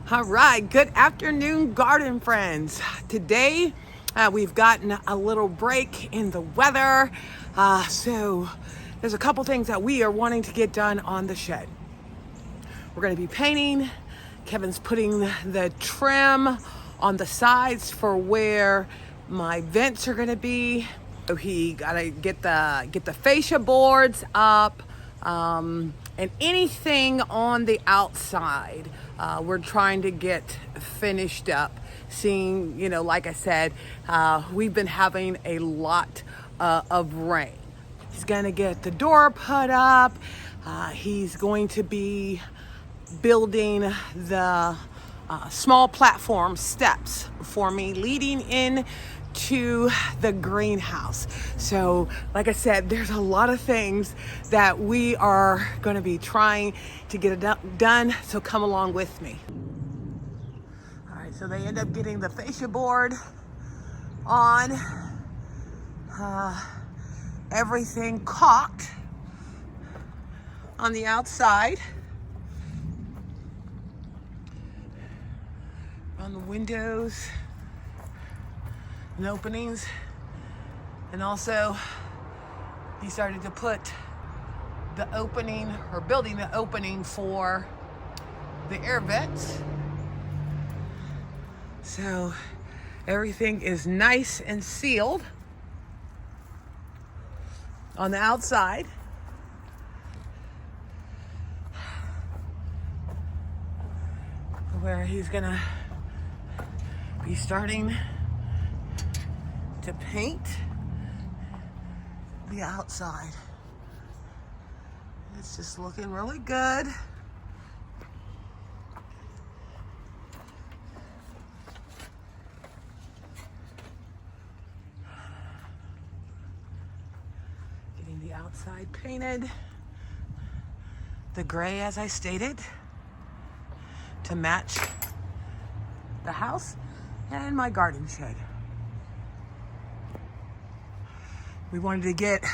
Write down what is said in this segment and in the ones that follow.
All right, good afternoon, garden friends. Today, we've gotten a little break in the weather, so there's a couple things that we are wanting to get done on the shed. We're going to be painting. Kevin's putting the trim on the sides for where my vents are going to be. So he got to get the fascia boards up. And anything on the outside, we're trying to get finished up. Seeing, like I said, we've been having a lot of rain. He's gonna get the door put up. He's going to be building the small platform steps for me leading in to the greenhouse. So like I said, there's a lot of things that we are going to be trying to get it done, so come along with me. All right, so they end up getting the fascia board on, everything caulked on the outside, on the windows and openings, and also he started to put the opening, or building the opening for the air vents. So everything is nice and sealed on the outside. Where he's gonna be starting to paint the outside. It's just looking really good. Getting the outside painted. The gray, as I stated, to match the house and my garden shed. We wanted to get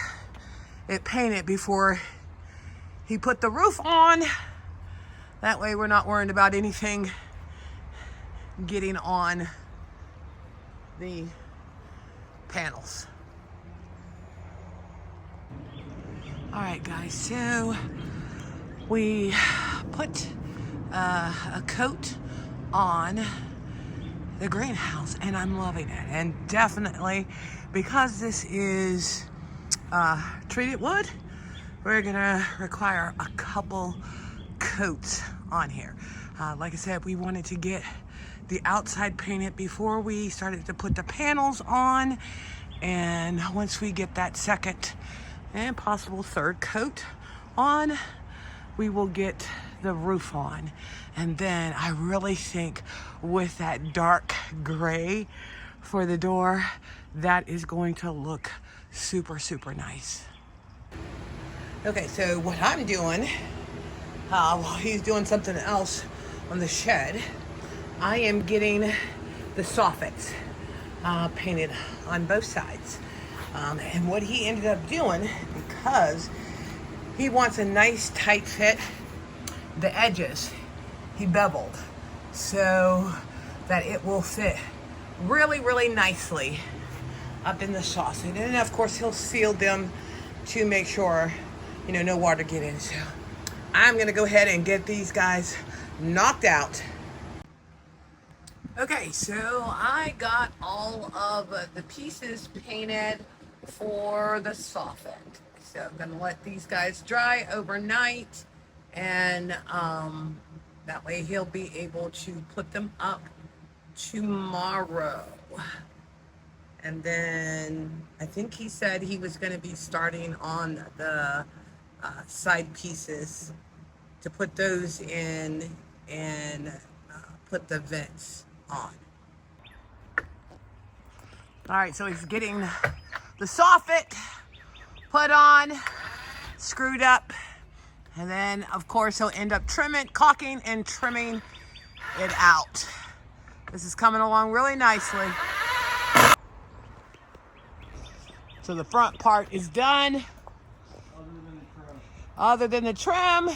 it painted before he put the roof on. That way we're not worried about anything getting on the panels. All right, guys, so we put a coat on the greenhouse and I'm loving it. And definitely, because this is treated wood, we're gonna require a couple coats on here. Like I said, we wanted to get the outside painted before we started to put the panels on, and once we get that second and possible third coat on, we will get the roof on. And then I really think with that dark gray for the door, that is going to look super, super nice. Okay, so what I'm doing, while he's doing something else on the shed, I am getting the Soffit painted on both sides. And what he ended up doing, because he wants a nice tight fit, the edges he beveled so that it will fit really, really nicely up in the sauce. And then of course he'll seal them to make sure, no water get in. So I'm gonna go ahead and get these guys knocked out. Okay, so I got all of the pieces painted for the Soffit. So I'm gonna let these guys dry overnight, and that way he'll be able to put them up tomorrow. And then I think he said he was going to be starting on the side pieces to put those in and put the vents on. All right, so he's getting the Soffit put on, screwed up, and then of course he'll end up caulking and trimming it out. This is coming along really nicely. So the front part is done. Other than the trim.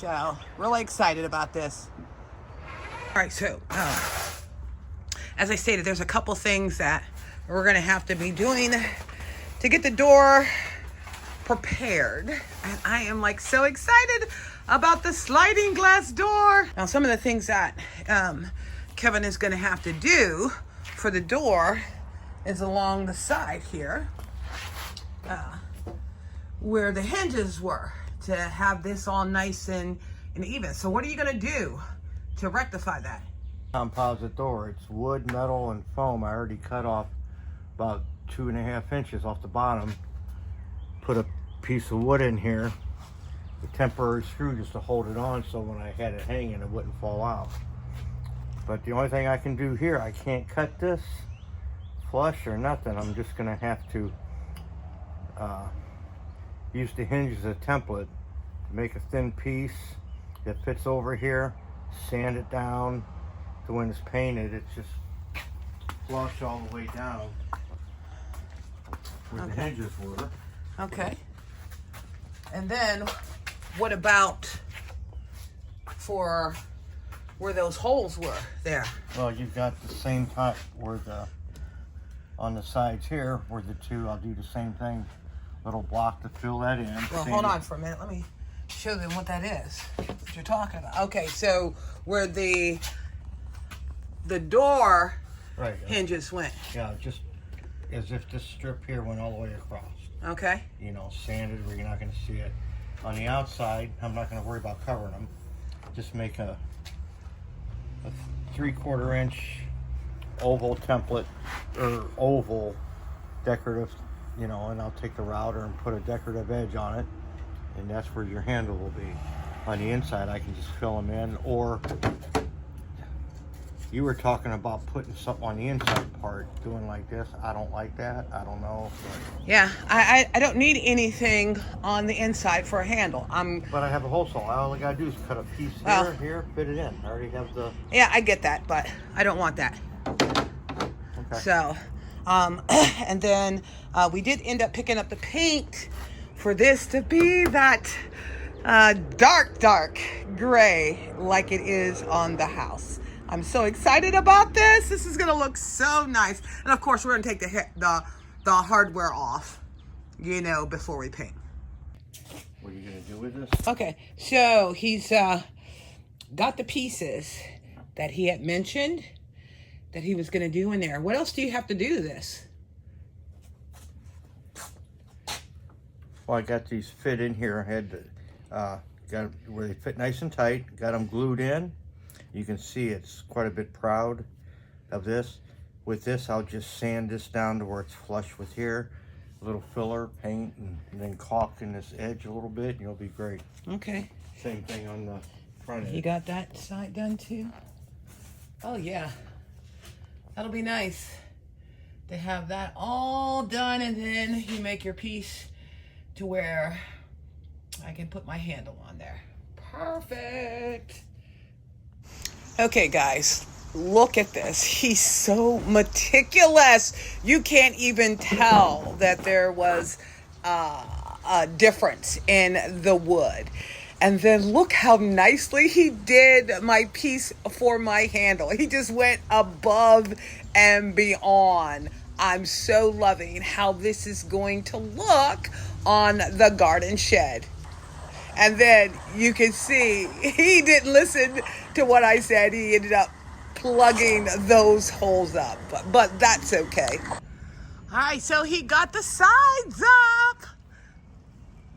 So, really excited about this. All right, so as I stated, there's a couple things that we're gonna have to be doing to get the door prepared. And I am like so excited about the sliding glass door. Now, some of the things that Kevin is gonna have to do for the door is along the side here, where the hinges were, to have this all nice and even. So what are you gonna do to rectify that? Composite door. It's wood, metal, and foam. I already cut off about 2.5 inches off the bottom. Put a piece of wood in here, a temporary screw just to hold it on, so when I had it hanging it wouldn't fall out. But the only thing I can do here, I can't cut this flush or nothing. I'm just gonna have to use the hinge as a template to make a thin piece that fits over here, sand it down to when it's painted, it's just flush all the way down where the hinges were. Okay. And then what about for where those holes were there? Well, you've got the same type where on the sides here, where the two, I'll do the same thing. Little block to fill that in. Well, hold on for a minute. Let me show them what that is, what you're talking about. Okay, so where the door hinges went. Yeah, just as if this strip here went all the way across. Okay. You know, sanded where you're not going to see it. On the outside, I'm not going to worry about covering them. Just make a 3/4 inch oval template, or oval decorative, you know, and I'll take the router and put a decorative edge on it, and that's where your handle will be. On the inside, I can just fill them in, or you were talking about putting something on the inside part, doing like this. I don't like that. I don't know. But yeah, I don't need anything on the inside for a handle. But I have a hole saw. All I gotta do is cut a piece here, here, fit it in. I already have the. Yeah, I get that, but I don't want that. Okay. So, and then we did end up picking up the paint for this to be that dark gray like it is on the house. I'm so excited about this. This is gonna look so nice. And of course, we're gonna take the hardware off, you know, before we paint. What are you gonna do with this? Okay, so he's got the pieces that he had mentioned that he was gonna do in there. What else do you have to do to this? Well, I got these fit in here. I had got where they fit nice and tight. Got them glued in. You can see it's quite a bit proud of this. With this, I'll just sand this down to where it's flush with here. A little filler, paint, and then caulk in this edge a little bit, and you'll be great. Okay. Same thing on the front end. You got that side done too? Oh yeah. That'll be nice to have that all done, and then you make your piece to where I can put my handle on there. Perfect. Okay, guys, look at this. He's so meticulous. You can't even tell that there was a difference in the wood. And then look how nicely he did my piece for my handle. He just went above and beyond. I'm so loving how this is going to look on the garden shed. And then you can see he didn't listen to what I said. He ended up plugging those holes up, but that's okay. All right, so he got the sides up.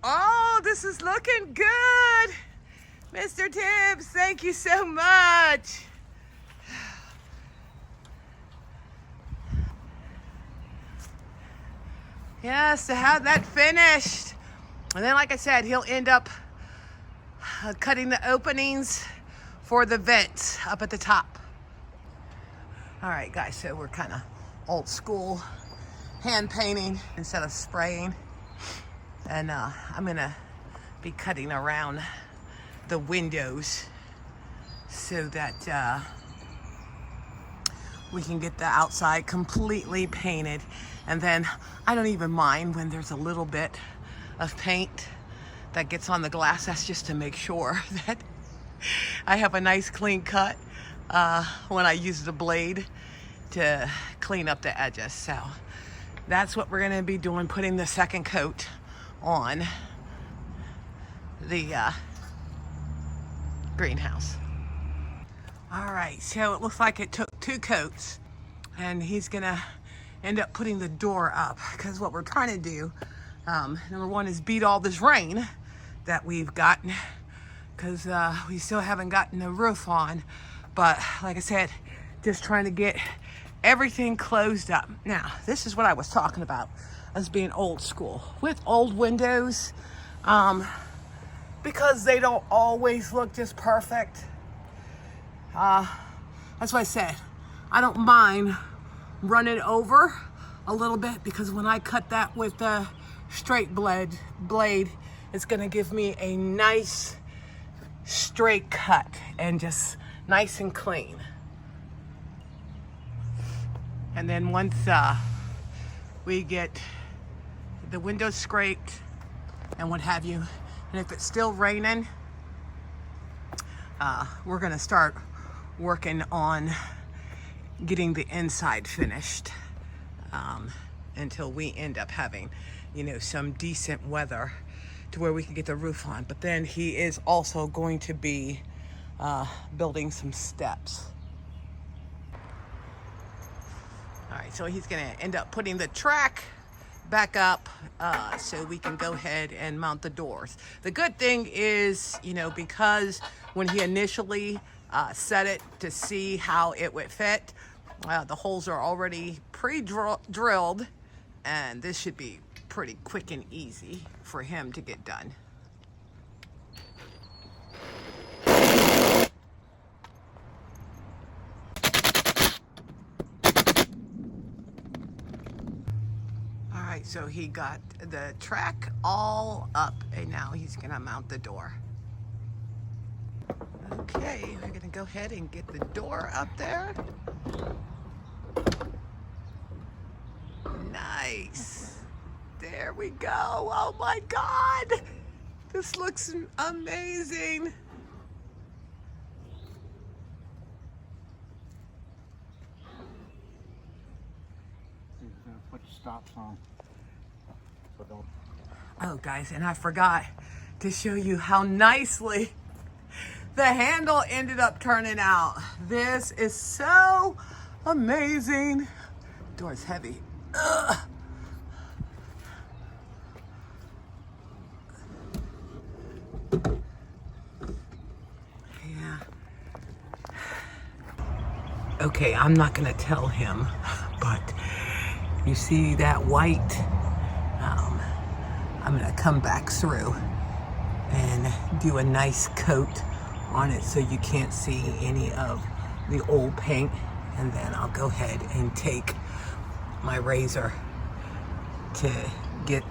Oh, this is looking good. Mr. Tibbs, thank you so much. Yes, to have that finished. And then, like I said, he'll end up cutting the openings for the vents up at the top. All right, guys, so we're kind of old school hand painting instead of spraying. And I'm gonna be cutting around the windows so that we can get the outside completely painted. And then I don't even mind when there's a little bit of paint that gets on the glass. That's just to make sure that I have a nice clean cut when I use the blade to clean up the edges. So that's what we're gonna be doing, putting the second coat on the greenhouse. All right, so it looks like it took 2 coats, and he's gonna end up putting the door up, because what we're trying to do, number one, is beat all this rain that we've gotten, because we still haven't gotten the roof on. But like I said, just trying to get everything closed up. Now, this is what I was talking about, as being old school with old windows, because they don't always look just perfect. That's why I said I don't mind running over a little bit, because when I cut that with the straight blade, it's gonna give me a nice straight cut and just nice and clean. And then once we get the windows scraped and what have you, and if it's still raining, we're gonna start working on getting the inside finished until we end up having, you know, some decent weather to where we can get the roof on. But then he is also going to be building some steps. All right, so he's gonna end up putting the track back up so we can go ahead and mount the doors. The good thing is, you know, because when he initially set it to see how it would fit, the holes are already pre-drilled, and this should be pretty quick and easy for him to get done. All right, so he got the track all up, and now he's gonna mount the door. Okay, we're gonna go ahead and get the door up there. Nice. There we go. Oh my God. This looks amazing. He's gonna put stops on. So don't. Oh guys, and I forgot to show you how nicely the handle ended up turning out. This is so amazing. Door's heavy. Ugh. Yeah. Okay, I'm not gonna tell him, but you see that white? I'm gonna come back through and do a nice coat on it so you can't see any of the old paint, and then I'll go ahead and take my razor to get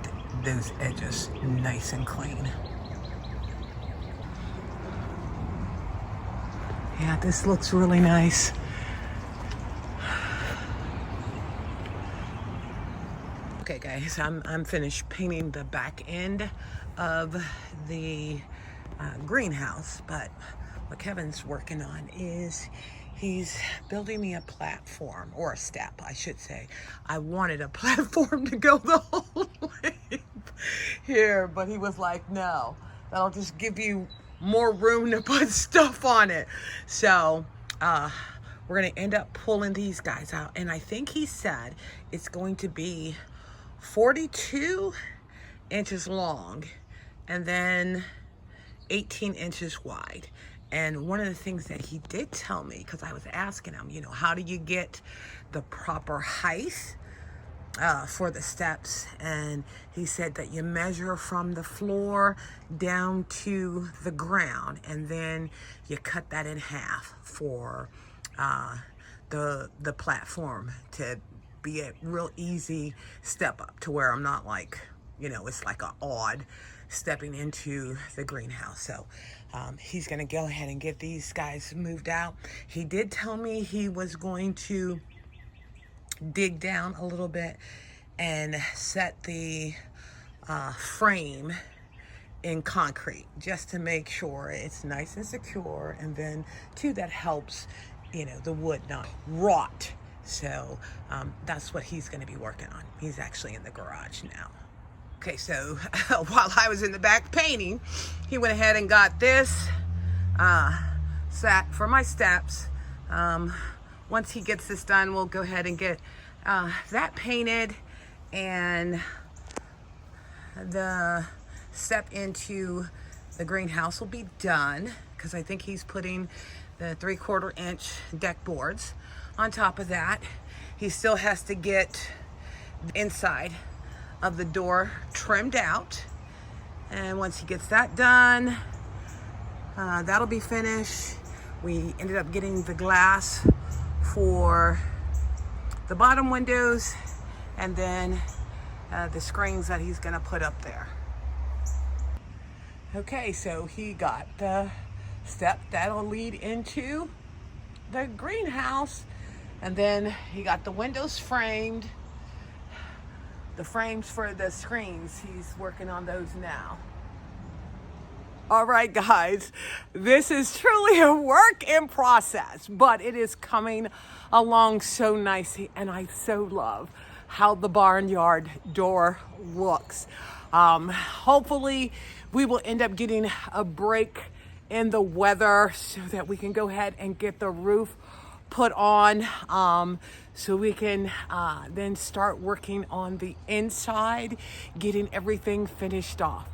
those edges nice and clean. Yeah, this looks really nice. Okay guys, I'm finished painting the back end of the greenhouse, but what Kevin's working on is he's building me a platform, or a step, I should say. I wanted a platform to go the whole way here, but he was like, no, that'll just give you more room to put stuff on it. So we're gonna end up pulling these guys out, and I think he said it's going to be 42 inches long and then 18 inches wide. And one of the things that he did tell me, because I was asking him, you know, how do you get the proper height for the steps? And he said that you measure from the floor down to the ground, and then you cut that in half for the platform to be a real easy step up, to where I'm not like, you know, it's like an odd stepping into the greenhouse. So he's gonna go ahead and get these guys moved out. He did tell me he was going to dig down a little bit and set the frame in concrete just to make sure it's nice and secure, and then too that helps, you know, the wood not rot. So that's what he's going to be working on. He's actually in the garage now. Okay, so while I was in the back painting, he went ahead and got this set for my steps. Once he gets this done, we'll go ahead and get that painted, and the step into the greenhouse will be done, because I think he's putting the 3/4 inch deck boards on top of that. He still has to get the inside of the door trimmed out, and once he gets that done, that'll be finished. We ended up getting the glass for the bottom windows, and then the screens that he's gonna put up there. Okay, so he got the step that'll lead into the greenhouse, and then he got the windows framed, the frames for the screens. He's working on those now. All right, guys, this is truly a work in process, but it is coming along so nicely, and I so love how the barnyard door looks. Hopefully we will end up getting a break in the weather so that we can go ahead and get the roof put on, so we can then start working on the inside, getting everything finished off.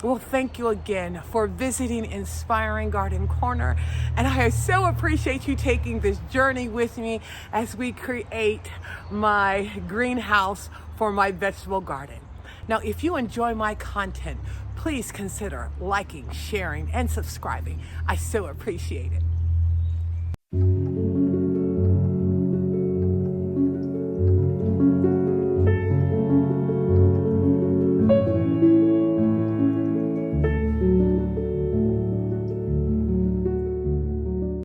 Well, thank you again for visiting Inspiring Garden Corner, and I so appreciate you taking this journey with me as we create my greenhouse for my vegetable garden. Now, if you enjoy my content, please consider liking, sharing, and subscribing. I so appreciate it.